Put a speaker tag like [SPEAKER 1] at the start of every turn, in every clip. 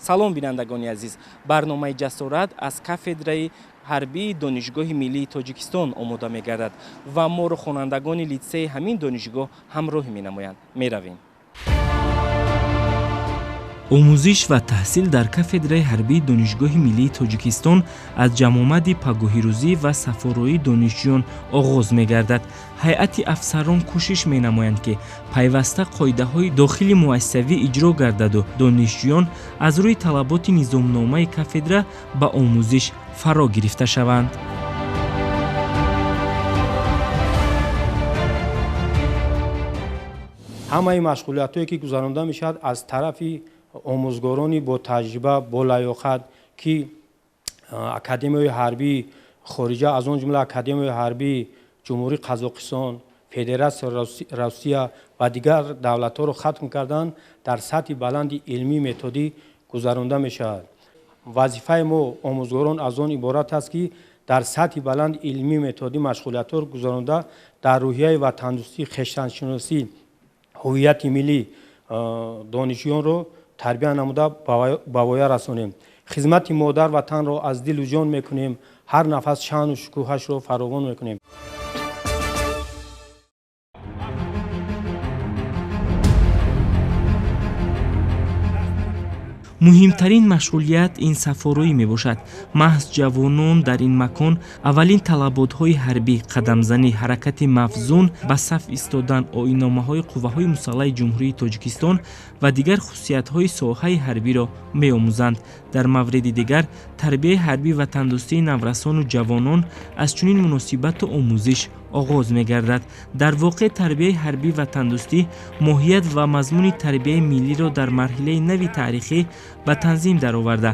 [SPEAKER 1] салом бинандагони азиз, барномаи ҷасорат аз кафедраи ҳарбии донишгоҳи миллии Тоҷикистон омода мегардад ва моро хонандагони литсеи ҳамин донишгоҳ ҳамроҳӣ менамоянд. Меравем. омӯзиш ва таҳсил дар кафедраи ҳарбии донишгоҳи миллии Тоҷикистон аз ҷамъомади пагоҳирӯзӣ ва сафороии донишҷӯён оғоз мегардад. ҳайати афсарон кӯшиш менамоянд ки пайваста қоидаҳои дохили муассисавӣ иҷро гардаду донишҷӯён аз рӯи талаботи низомномаи кафедра ба омӯзиш фаро гирифта шаванд.
[SPEAKER 2] ҳамаи машғулиятҳое ки гузаронида мешавад аз тарафи омӯзгорони бо таҷриба бо лаёқат ки академияи ҳарбии хориҷа аз он ҷумла академияи ҳарбии ҷумҳурии Қазоқистон, Федератсияи Русия ва дигар давлатҳоро хатм карданд, дар сатҳи баланди илмӣ методӣ гузаронида мешавад. вазифаи мо омӯзгорон аз он иборат аст ки дар сатҳи баланди илмӣ методӣ машғулиятҳоро гузаронида дар рӯҳияи ватандӯстӣ, хештаншиносӣ, ҳуввияти миллӣ донишҷӯёнро тарбия намуда ба воя расонем. хизмати модар ватанро аз дилу ҷон мекунем, ҳар нафас шаъну шукӯҳашро фаровон мекунем.
[SPEAKER 1] муҳимтарин машғулият ин сафорӣ мебошад. маҳз ҷавонон дар ин макон аввалин талаботҳои ҳарбӣ, қадамзанӣ, ҳаракати мафзун, ба саф истодан, оинномаҳои қувваҳои мусаллаҳи ҷумҳурии Тоҷикистон ва дигар хусусиятҳои соҳаи ҳарбиро меомӯзанд. дар мавриди дигар, тарбияи ҳарбӣ ва тандурустии наврасону ҷавонон аз чунин муносибату омӯзиш оғоз мегардад. дар воқеъ тарбияи ҳарбӣ ва тандурустӣ моҳият ва мазмуни тарбияи миллиро дар марҳилаи нави таърихӣ ба танзим дароварда,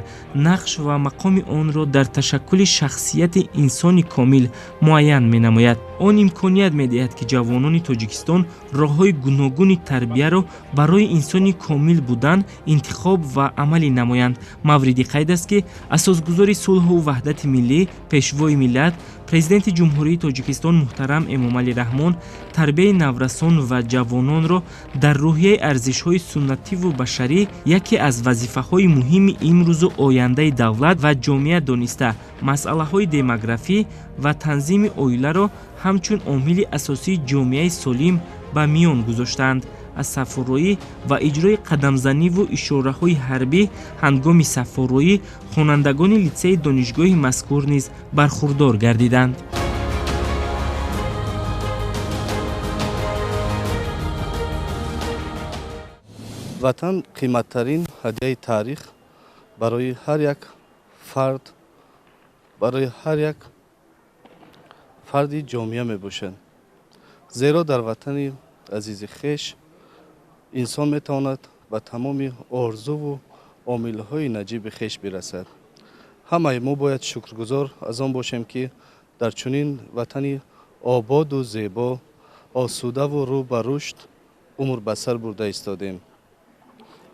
[SPEAKER 1] нақш ва мақоми онро дар ташаккули шахсияти инсони комил муайян менамояд. он имконият медиҳад ки ҷавонони Тоҷикистон роҳҳои гуногуни тарбияро барои инсони комил будан интихоб ва амалӣ намоянд. мавриди қайд аст ки асосгузори сулҳу ваҳдати миллӣ, пешвои миллат, президенти ҷумҳурии Тоҷикистон муҳтарам Эмомалӣ Раҳмон тарбияи наврасон ва ҷавононро дар рӯҳияи арзишҳои суннативу башарӣ яке аз вазифаҳои муҳими имрӯзу ояндаи давлат ва ҷомеа дониста, масъалаҳои демографӣ ва танзими оиларо ҳамчун омили асосии ҷомеаи солим ба миён гузоштаанд. аз сафорроӣ ва иҷрои қадамзаниву ишораҳои ҳарбӣ ҳангоми сафорроӣ хонандагони литсеи донишгоҳи мазкур низ бархурдор гардиданд.
[SPEAKER 3] ватан қиматтарин ҳадияи таърих барои ҳар як фард, барои ҳар як фарди ҷомеа мебошад. зеро дар ватани азизи хеш инсон метавонад ба тамоми орзуву омилҳои наҷиби хеш бирасад. ҳамаи мо бояд шукргузор аз он бошем ки дар чунин ватани ободу зебо, осудаву рӯ ба рушд умр ба сар бурда истодем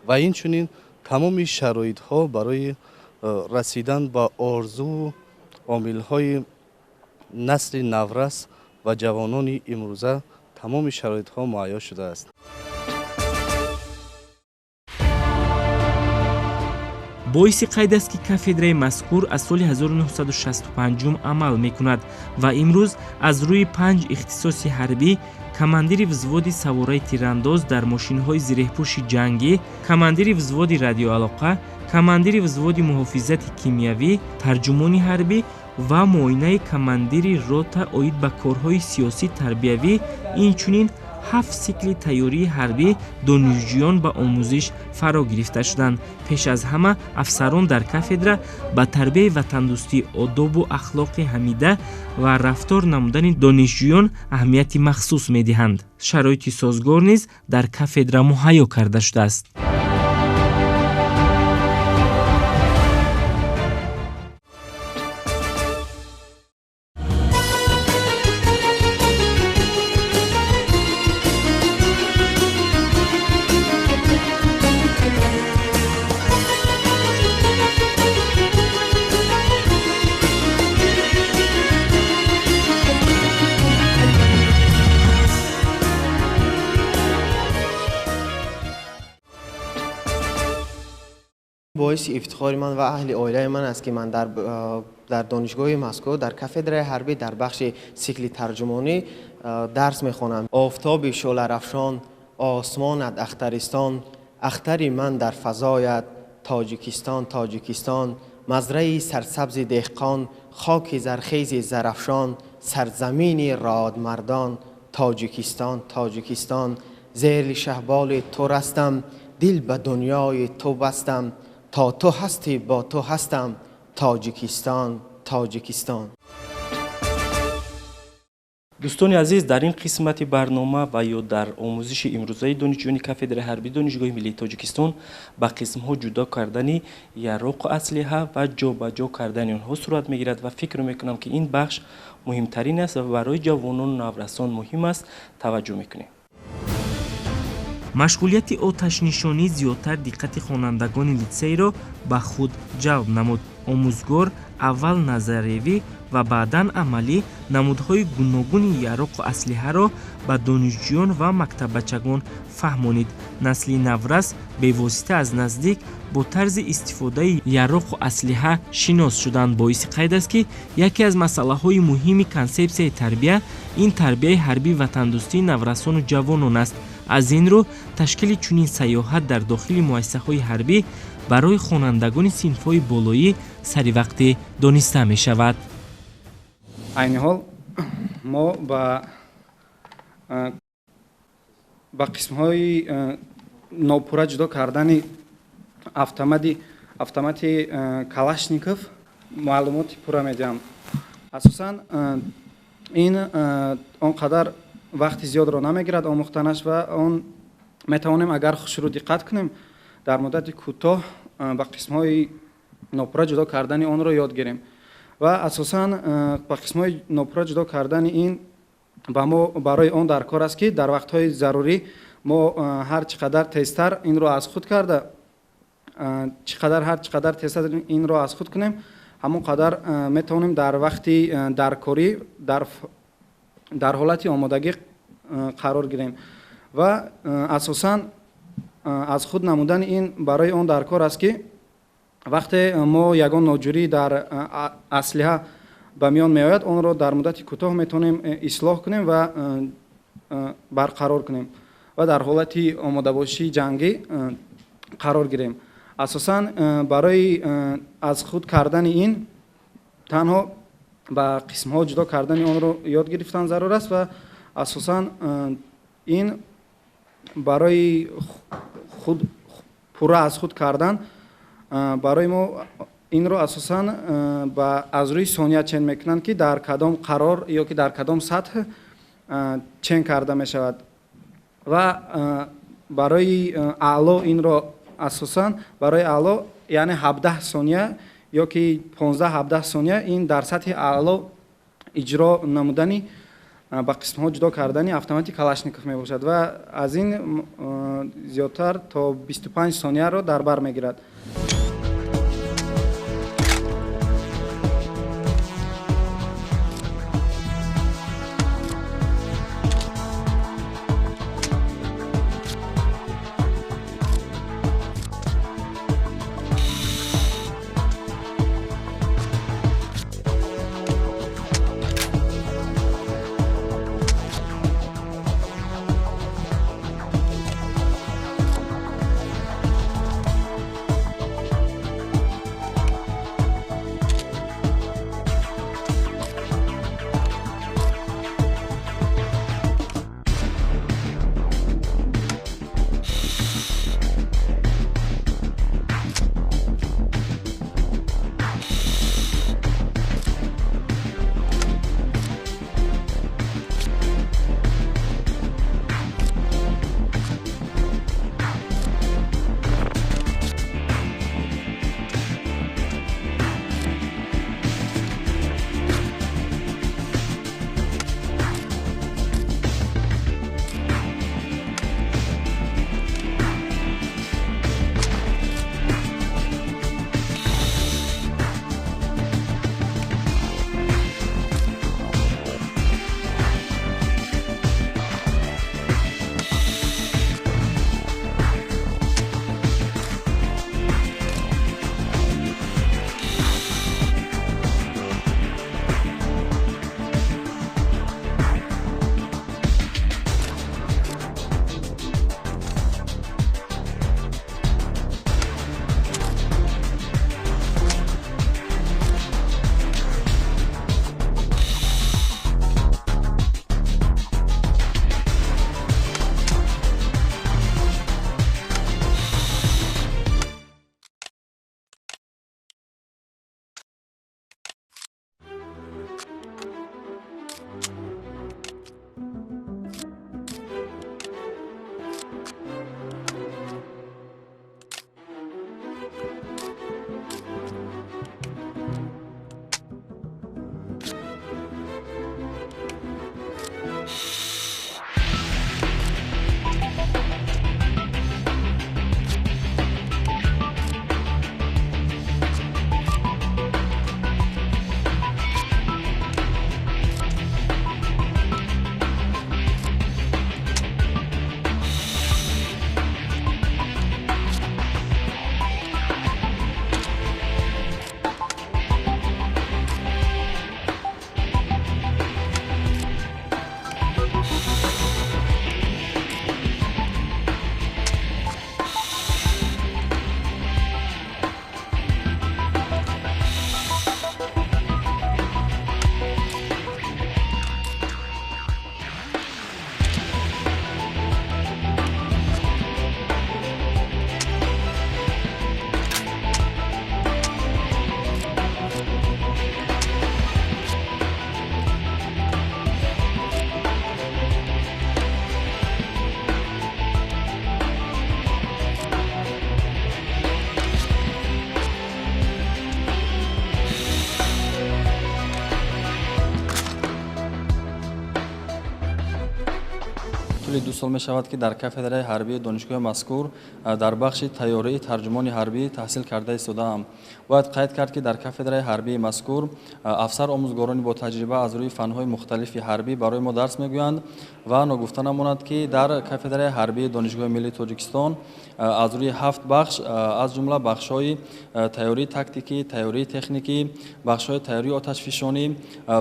[SPEAKER 3] ва инчунин тамоми шароитҳо барои расидан ба орзуву омилҳои насли наврас ва ҷавонони имрӯза тамоми шароитҳо муайё шудааст.
[SPEAKER 1] боиси қайд аст ки кафедраи мазкур аз соли 1965 амал мекунад ва имрӯз аз рӯи 5 ихтисоси ҳарбӣ, командири взводи савораи тирандоз дар мошинҳои зирехпӯши ҷангӣ, командири взводи радиоалоқа, командири взводи муҳофизати кимиявӣ, тарҷумони ҳарбӣ ва муоинаи командири рота оид ба корҳои сиёсӣ тарбиявӣ, инчунин 7 сикли тайёрии ҳарбӣ донишҷӯён ба омӯзиш фаро гирифта шуданд. пеш аз ҳама афсарон дар кафедра ба тарбияи ватандӯстӣ, одобу ахлоқи ҳамида ва рафтор намудани донишҷӯён аҳамияти махсус медиҳанд. шароити созгор низ дар кафедра муҳайё карда шудааст.
[SPEAKER 4] باعث افتخار من و اهل عائله من است که من در دانشگاه مسکو در کاتدرای حربی در بخش سیکل ترجمانی درس میخوانم. آفتاب شعله رفشان، آسمانت اخترستان، اختر من در فضایت، تاجیکستان تاجیکستان، مزرعه سرسبز دهقان، خاک زرخیز زرافشان، سرزمین رادمردان، تاجیکستان تاجیکستان. زیر شهبال تو رستم، دل به دنیای تو بستم، تا تو هستی با تو هستم، تاجیکستان تاجیکستان.
[SPEAKER 1] دوستان عزیز، در این قسمت برنامه و یا در آموزش امروزه دانشجویان کاتدرای حربی دانشگاه ملی تاجیکستان با قسم‌ها جدا کردن یراق و اسلحه و جابجا کردن آنها صورت میگیرد و فکر میکنم که این بخش مهمترین است و برای جوانان و نوجوانان مهم است. توجه میکنیم. مشغولیت آتش نشانی زیادتر دقت خوانندگان لیتسئی را به خود جلب نمود. آموزگار اول نظریوی و بعداً عملی نمودهای گوناگون یراق و اسلحه را به دانشجویان و مکتبچگان فهمانید. نسل نورس به واسطه از نزدیک با طرز استفاده یراق و اسلحه شناس شدند. باعث قید است که یکی از مسئله‌های مهم کنسپسیای تربیت این تربیت حربی و تندرستی نورسان و جوانان است. از این رو تشکیل چنین سیاحت در داخل مؤسسه‌های حربی برای خوانندگان صنف‌های بالایی سری وقت دانسته می شود.
[SPEAKER 5] عین حال ما با قسم‌های ناپورا جدا کردن автомат کلاشنیکوف معلومات پورا میدیم. اساساً این آنقدر وقت زیاد را نمیگیرد آموختنش و آن میتوانیم اگر شروع دقت کنیم در مدت کوتاه با قسم‌های ناپورا جدا کردن آن را یاد گیریم و اساساً با قسم‌های ناپورا جدا کردن این با ما برای آن در کار است که در وقت‌های ضروری ما هر چقدر تیزتر این را از خود کرده هر چقدر تیزتر این را از خود کنیم همون قدر میتوانیم در وقتی در کاری در حالت آمادگی قرار گیریم و اساساً از خود نمودن این برای آن در کار است که وقتی ما یگان ناجوری در اسلحه به میان میآید آن را در مدت کوتاه میتونیم اصلاح کنیم و برقرار کنیم و در حالت آماده باشی جنگی قرار گیریم. اساساً برای از خود کردن این تنها با قسم‌ها جدا کردن آن را یاد گرفتن ضرور است و اساساً این برای خود پورا از خود کردن برای ما این رو اساساً با از روی ثانیه چین میکنن که در کدام قرار یا که در کدام سطح چین کرده می شود و برای اعلا این رو اساساً برای اعلا یعنی 17 ثانیه یا که 15-17 ثانیه این در سطح اعلا اجرا نمودنی با قسم‌ها جدا کردنی автомат کلاشنیکوف می باشد و از این زیادتر تا 25 ثانیه را در بر میگیرد.
[SPEAKER 6] ҳосили 2 сол мешавад, ки дар кафедраи ҳарбии донишгоҳи мазкур дар бахши тайёрии тарҷумони ҳарбӣ таҳсил карда истодаам. бояд қайд кард, ки дар кафедраи ҳарбии мазкур афсар омӯзгорони бо таҷриба аз рӯи фанҳои мухталифи ҳарбӣ барои мо дарс мегӯянд ва ногуфта намонад, ки дар кафедраи ҳарбии донишгоҳи миллии Тоҷикистон аз рӯи 7 бахш аз ҷумла бахшҳои тайёрии тактикӣ, тайёрии техникӣ, бахшҳои тайёрии оташфишонӣ,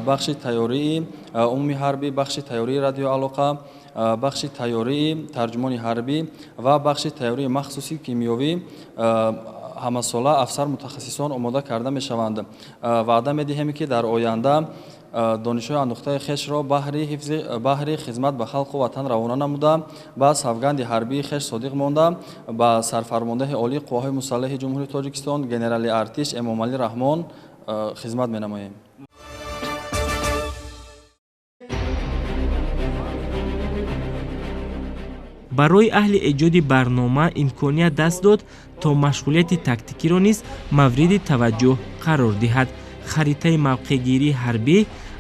[SPEAKER 6] бахши тайёрии умуми ҳарбӣ, бахши тайёрии радиоалоқа, бахши тайёрии тарҷумони ҳарбӣ ва бахши тайёрии махсуси кимиёвӣ ҳамасола афсар мутахассисон омода карда мешаванд. ваъда медиҳем, ки дар оянда донишҳои андохтаи хешро баҳри хизмат ба халқу ватан равона намуда, ба савганди ҳарбии хеш содиқ монда, ба сарфармондаи олии қувваҳои мусаллаҳи ҷумҳурии Тоҷикистон генерали артиш Эмомалӣ Раҳмон хизмат менамоем.
[SPEAKER 1] барои аҳли эҷоди барнома имконият даст дод то машғулияти тактикиро низ мавриди таваҷҷӯҳ қарор диҳад. харитаи мавқеъгирии ҳарбӣ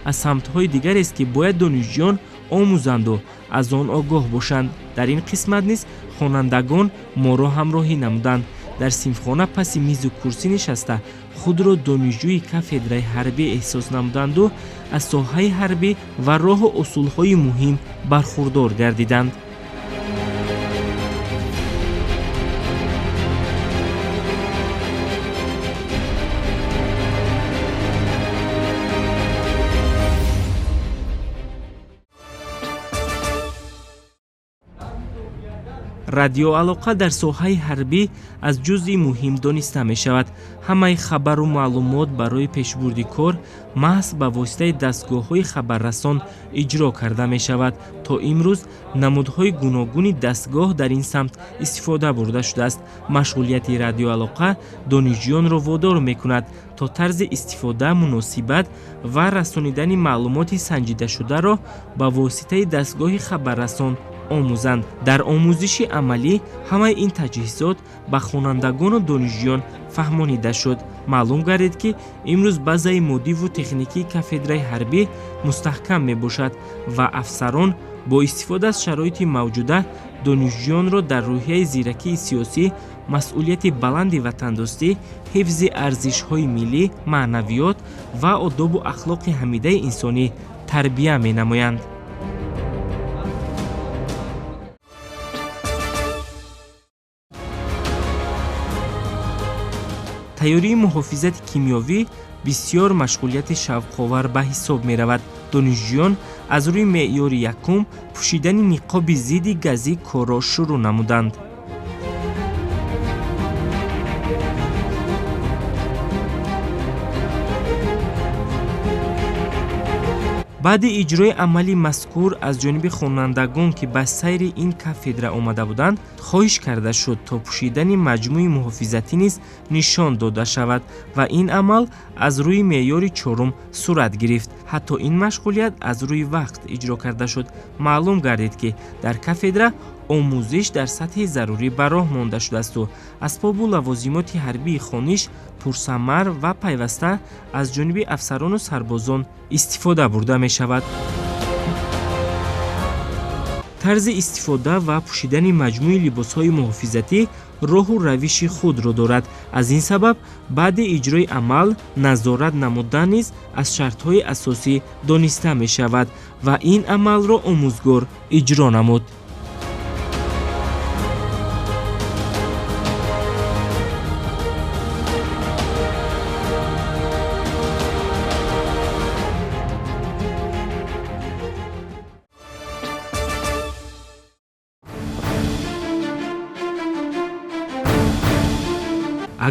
[SPEAKER 1] аз самтҳои дигарест, ки бояд донишҷӯён омӯзанду аз он огоҳ бошанд. дар ин қисмат низ хонандагон моро ҳамроҳӣ намуданд. дар синфхона паси мизу курсӣ нишаста худро донишҷӯи кафедраи ҳарбӣ эҳсос намуданду аз соҳаи ҳарбӣ ва роҳу усулҳои муҳим бархурдор гардиданд. радиоалоқа дар соҳаи ҳарбӣ аз ҷузъи муҳим дониста мешавад. ҳамаи хабару маълумот барои пешбурди кор маҳз ба воситаи дастгоҳҳои хабаррасон иҷро карда мешавад. то имрӯз намудҳои гуногуни дастгоҳ дар ин самт истифода бурда шудааст. машғулияти радиоалоқа донишҷӯёнро водор мекунад то тарзи истифода, муносибат ва расонидани маълумоти санҷидашударо ба воситаи дастгоҳи хабаррасон омӯзанд. дар омӯзиши амалӣ ҳамаи ин таҷҳизот ба хонандагону донишҷӯён фаҳмонида шуд. маълум гардид, ки имрӯз базаи моддиву техникии кафедраи ҳарбӣ мустаҳкам мебошад ва афсарон бо истифода аз шароити мавҷуда донишҷӯёнро дар рӯҳияи зиракии сиёсӣ, масъулияти баланди ватандӯстӣ, ҳифзи арзишҳои миллӣ, маънавиёт ва одобу ахлоқи ҳамидаи инсонӣ тарбия менамоянд. тайёрии муҳофизати кимиёвӣ бисьёр машғулияти шавқовар ба ҳисоб меравад. донишҷӯён аз рӯи меъёри якум пӯшидани ниқоби зидди газӣ корро шурӯъ намуданд. баъди иҷрои амали мазкур аз ҷониби хонандагон, ки ба сайри ин кафедра омада буданд, хоҳиш карда шуд то пӯшидани маҷмӯи муҳофизатӣ низ нишон дода шавад ва ин амал аз рӯи меъёри чорум сурат гирифт. ҳатто ин машғулият аз рӯи вақт иҷро карда шуд. маълум гардид, ки дар кафедра омӯзиш дар сатҳи зарурӣ ба роҳ монда шудаасту асбобу лавозимоти ҳарбии хониш пурсамар ва пайваста аз ҷониби афсарону сарбозон истифода бурда мешавад. тарзи истифода ва пӯшидани маҷмӯи либосҳои муҳофизатӣ роҳу равиши худро дорад. аз ин сабаб баъди иҷрои амал назорат намудан низ аз шартҳои асосӣ дониста мешавад ва ин амалро омӯзгор иҷро намуд.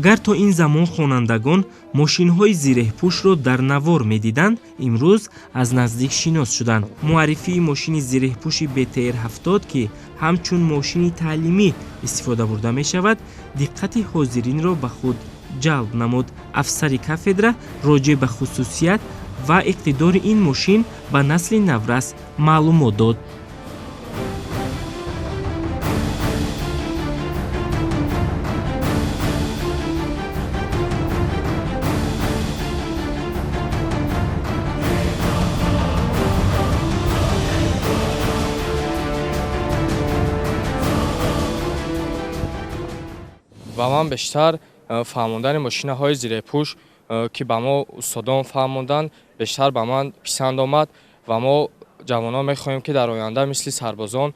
[SPEAKER 1] агар то ин замон хонандагон мошинҳои зиреҳпӯшро дар навор медиданд, имрӯз аз наздик шинос шуданд. муаррифии мошини зиреҳпӯши БТР-70, ки ҳамчун мошини таълимӣ истифода бурда мешавад, диққати ҳозиринро ба худ ҷалб намуд. афсари кафедра роҷеъ ба хусусият ва иқтидори ин мошин ба насли наврас маълумот дод.
[SPEAKER 7] ва ман бештар фаҳмондани мошинаҳои зирепӯш ки ба мо устодон фаҳмонданд бештар ба ман писанд омад ва мо ҷавонон мехоҳем ки дар оянда мисли сарбозон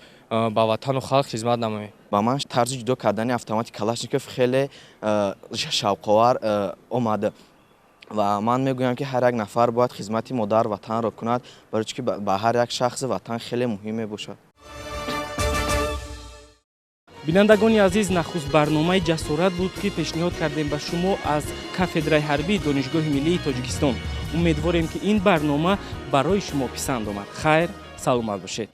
[SPEAKER 7] ба ватану халқ хизмат намоем.
[SPEAKER 8] ба ман тарзи ҷудо кардани автомати калашников хеле шавқовар омад ва ман мегӯям ки ҳар як нафар бояд хизмати модар ватанро кунад, барои ки ба ҳар як шахси ватан хеле муҳим мебошад.
[SPEAKER 1] бинандагони азиз, нахуст барномаи ҷасорат буд ки пешниҳод кардем ба шумо аз кафедраи ҳарбии Донишгоҳи Миллии Тоҷикистон. умедворем ки ин барнома барои шумо писанд омад. Хайр, саломат бошед.